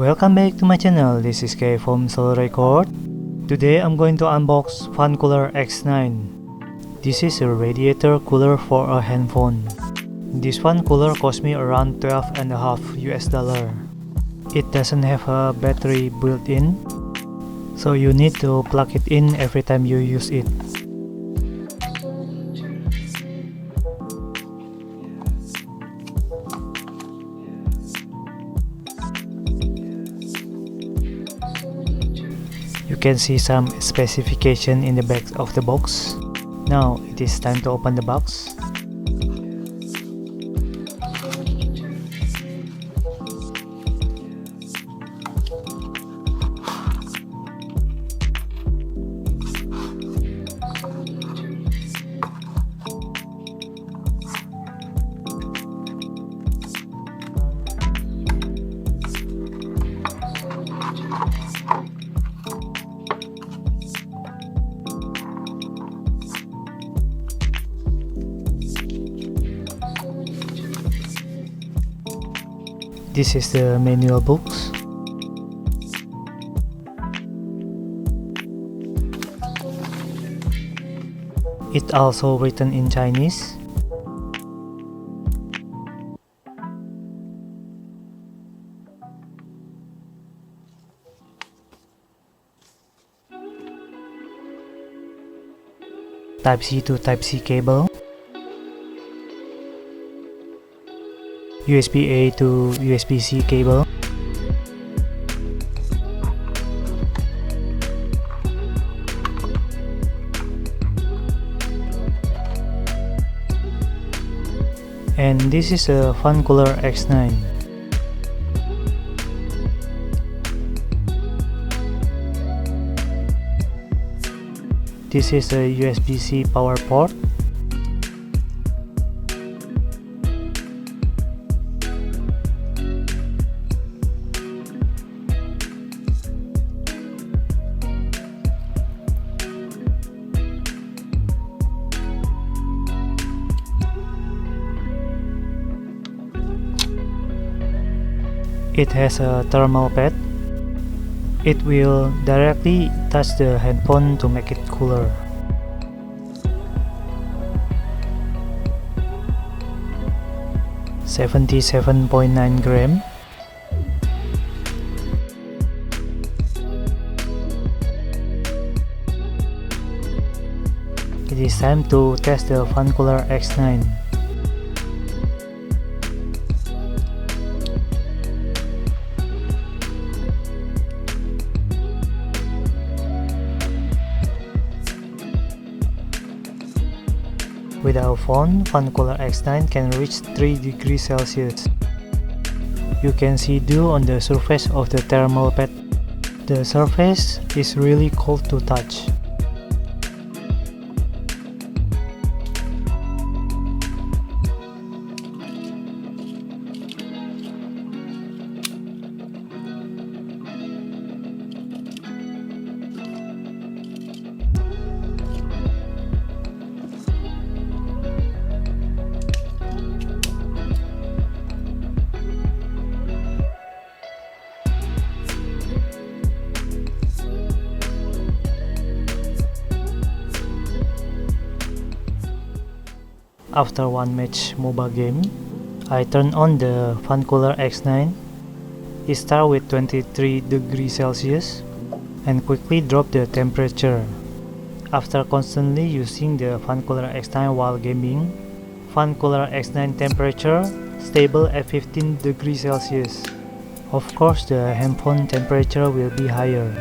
Welcome back to my channel. This is K from Solo Record. Today I'm going to unbox Funcooler X9. This is a radiator cooler for a handphone. This Funcooler cost me around $12.5 US. It doesn't have a battery built in, so you need to plug it in every time you use it. You can see some specification in the back of the box. Now it is time to open the box. This is the manual books. It also written in Chinese. Type-C to Type-C cable. USB-A to USB-C cable. And this is a Funcooler X9. This is a USB-C power port. It has a thermal pad. It will directly touch the handphone to make it cooler. $77.9 grams. It is time to test the Funcooler X9. With our phone, Funcooler X9 can reach 3 degrees Celsius. You can see dew on the surface of the thermal pad. The surface is really cold to touch. After one match mobile game, I turn on the Funcooler X9. It starts with 23 degrees Celsius and quickly drop the temperature. After constantly using the Funcooler X9 while gaming, Funcooler X9 temperature stable at 15 degrees Celsius. Of course, the handphone temperature will be higher.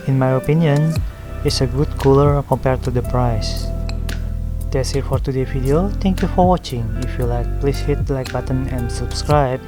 In my opinion, it's a good cooler compared to the price. That's it for today's video. Thank you for watching. If you like, please hit the like button and subscribe.